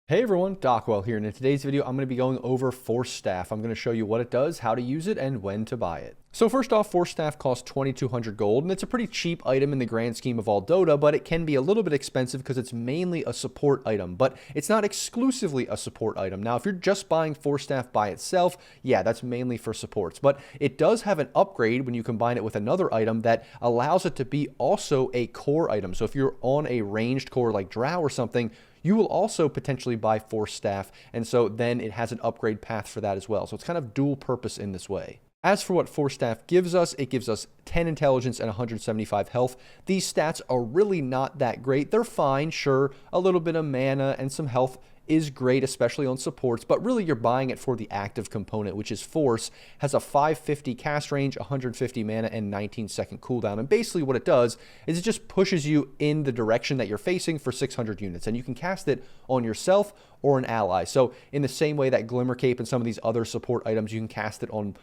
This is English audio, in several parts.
Hey everyone, Dockwell here, and in today's video I'm going to be going over Force Staff. I'm going to show you what it does, how to use it, and when to buy it. So first off, Force Staff costs 2,200 gold, and it's a pretty cheap item in the grand scheme of all Dota, but it can be a little bit expensive because it's mainly a support item, but it's not exclusively a support item. Now, if you're just buying Force Staff by itself, yeah, that's mainly for supports, but it does have an upgrade when you combine it with another item that allows it to be also a core item. So if you're on a ranged core like Drow or something, you will also potentially buy Force Staff, and so then it has an upgrade path for that as well. So it's kind of dual purpose in this way. As for what Force Staff gives us, it gives us 10 intelligence and 175 health. These stats are really not that great. They're fine, sure, a little bit of mana and some health is great, especially on supports, but really you're buying it for the active component, which is Force, has a 550 cast range, 150 mana, and 19-second cooldown. And basically what it does is it just pushes you in the direction that you're facing for 600 units, and you can cast it on yourself or an ally. So in the same way that Glimmer Cape and some of these other support items, you can cast it on,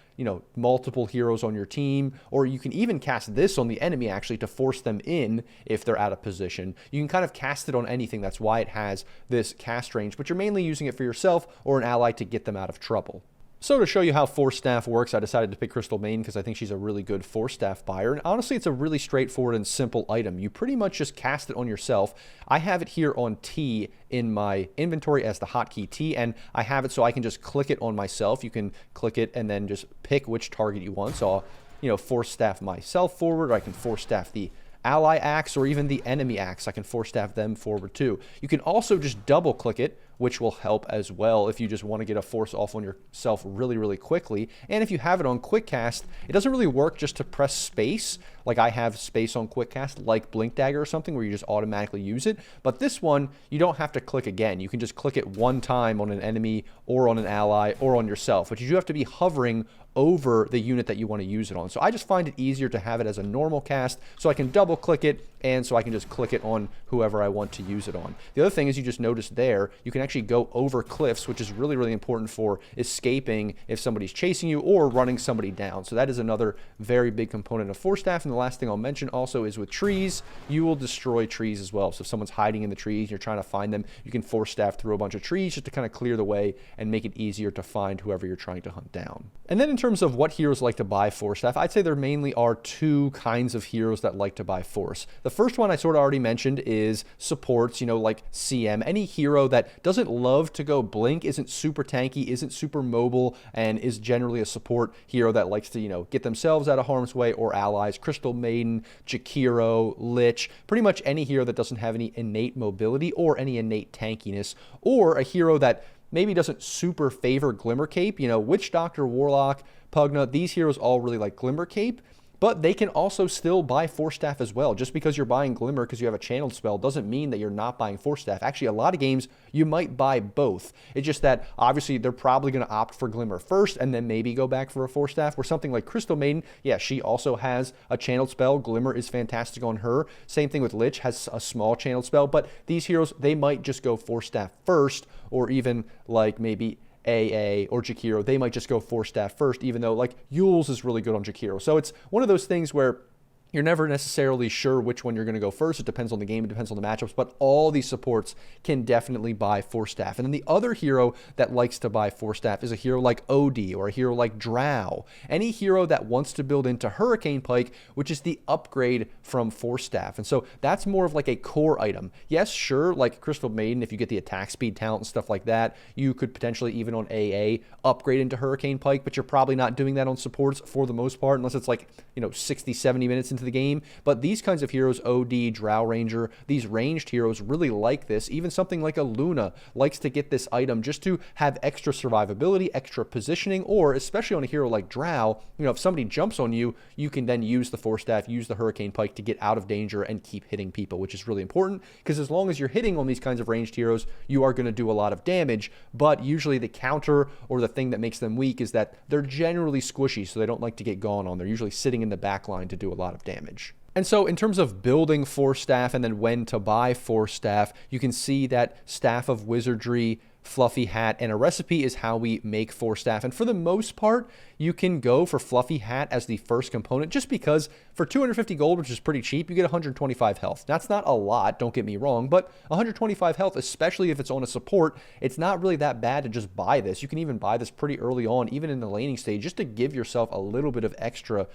multiple heroes on your team, or you can even cast this on the enemy actually to force them in if they're out of position. You can kind of cast it on anything. That's why it has this cast range, but you're mainly using it for yourself or an ally to get them out of trouble. So to show you how Force Staff works, I decided to pick Crystal Maiden because I think she's a really good Force Staff buyer. And honestly, it's a really straightforward and simple item. You pretty much just cast it on yourself. I have it here on T in my inventory as the hotkey T, and I have it so I can just click it on myself. You can click it and then just pick which target you want. So I'll, Force Staff myself forward, or I can Force Staff the ally axe or even the enemy axe. I can Force Staff them forward too. You can also just double click it, which will help as well if you just want to get a force off on yourself really, really quickly. And if you have it on quick cast, it doesn't really work just to press space, like I have space on quick cast, like Blink Dagger or something, where you just automatically use it. But this one, you don't have to click again. You can just click it one time on an enemy or on an ally or on yourself, but you do have to be hovering over the unit that you want to use it on. So I just find it easier to have it as a normal cast, so I can double click it, and so I can just click it on whoever I want to use it on. The other thing is, you just noticed there, you can actually go over cliffs, which is really, really important for escaping if somebody's chasing you or running somebody down. So that is another very big component of Force Staff. And the last thing I'll mention also is with trees, you will destroy trees as well. So if someone's hiding in the trees, you're trying to find them, you can Force Staff through a bunch of trees just to kind of clear the way and make it easier to find whoever you're trying to hunt down. And then in terms of what heroes like to buy Force Staff, I'd say there mainly are two kinds of heroes that like to buy Force. The first one I sort of already mentioned is supports, like CM. Any hero that doesn't love to go blink, isn't super tanky, isn't super mobile, and is generally a support hero that likes to, get themselves out of harm's way or allies. Crystal Maiden, Jakiro, Lich, pretty much any hero that doesn't have any innate mobility or any innate tankiness, or a hero that maybe doesn't super favor Glimmer Cape. Witch Doctor, Warlock, Pugna, these heroes all really like Glimmer Cape, but they can also still buy Force Staff as well. Just because you're buying Glimmer because you have a channeled spell doesn't mean that you're not buying Force Staff. Actually, a lot of games, you might buy both. It's just that, obviously, they're probably going to opt for Glimmer first and then maybe go back for a Force Staff. Where something like Crystal Maiden, yeah, she also has a channeled spell. Glimmer is fantastic on her. Same thing with Lich, has a small channeled spell. But these heroes, they might just go Force Staff first, or even like maybe AA or Jakiro, they might just go Force Staff first, even though like Yules is really good on Jakiro. So it's one of those things where you're never necessarily sure which one you're going to go first. It depends on the game, it depends on the matchups, but all these supports can definitely buy Force Staff. And then the other hero that likes to buy Force Staff is a hero like OD or a hero like Drow. Any hero that wants to build into Hurricane Pike, which is the upgrade from Force Staff. And so that's more of like a core item. Yes, sure, like Crystal Maiden, if you get the attack speed talent and stuff like that, you could potentially even on AA upgrade into Hurricane Pike, but you're probably not doing that on supports for the most part, unless it's like, 60, 70 minutes into the game. But these kinds of heroes, OD, Drow Ranger, these ranged heroes really like this. Even something like a Luna likes to get this item just to have extra survivability, extra positioning, or especially on a hero like Drow, if somebody jumps on you, you can then use the Force Staff, use the Hurricane Pike to get out of danger and keep hitting people, which is really important because as long as you're hitting on these kinds of ranged heroes, you are going to do a lot of damage. But usually the counter or the thing that makes them weak is that they're generally squishy, so they don't like to get gone on. They're usually sitting in the back line to do a lot of damage. And so in terms of building Force Staff and then when to buy Force Staff, you can see that Staff of Wizardry Fluffy Hat, and a recipe is how we make Force Staff. And for the most part, you can go for Fluffy Hat as the first component, just because for 250 gold, which is pretty cheap, you get 125 health. That's not a lot, don't get me wrong, but 125 health, especially if it's on a support, it's not really that bad to just buy this. You can even buy this pretty early on, even in the laning stage, just to give yourself a little bit of extra,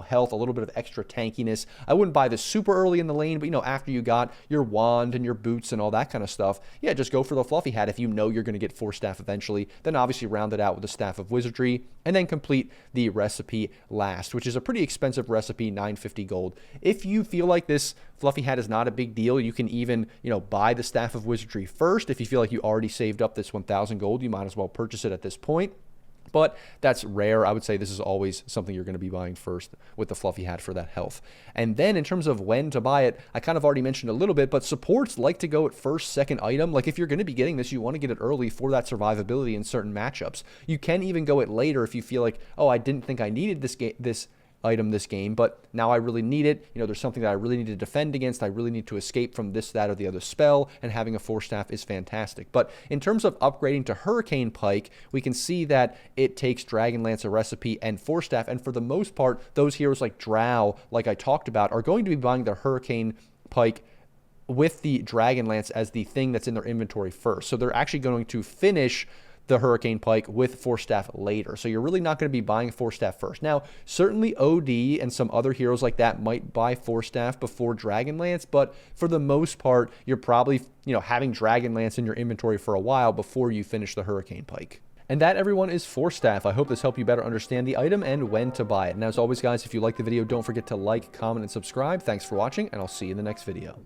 health, a little bit of extra tankiness. I wouldn't buy this super early in the lane, but after you got your wand and your boots and all that kind of stuff, yeah, just go for the Fluffy Hat if you know you're going to get Force Staff eventually. Then obviously round it out with the Staff of Wizardry, and then complete the recipe last, which is a pretty expensive recipe, 950 gold. If you feel like this Fluffy Hat is not a big deal, you can even, buy the Staff of Wizardry first. If you feel like you already saved up this 1,000 gold, you might as well purchase it at this point. But that's rare. I would say this is always something you're going to be buying first with the Fluffy Hat for that health. And then in terms of when to buy it, I kind of already mentioned a little bit, but supports like to go at first, second item. Like if you're going to be getting this, you want to get it early for that survivability in certain matchups. You can even go it later if you feel like, oh, I didn't think I needed this item this game, but now I really need it. There's something that I really need to defend against. I really need to escape from this, that, or the other spell, and having a Force Staff is fantastic. But in terms of upgrading to Hurricane Pike, we can see that it takes Dragonlance, a recipe, and Force Staff, and for the most part, those heroes like Drow, like I talked about, are going to be buying their Hurricane Pike with the Dragonlance as the thing that's in their inventory first. So they're actually going to finish the Hurricane Pike with Force Staff later. So you're really not going to be buying Force Staff first. Now, certainly OD and some other heroes like that might buy Force Staff before Dragonlance, but for the most part, you're probably, having Dragonlance in your inventory for a while before you finish the Hurricane Pike. And that, everyone, is Force Staff. I hope this helped you better understand the item and when to buy it. And as always, guys, if you like the video, don't forget to like, comment, and subscribe. Thanks for watching, and I'll see you in the next video.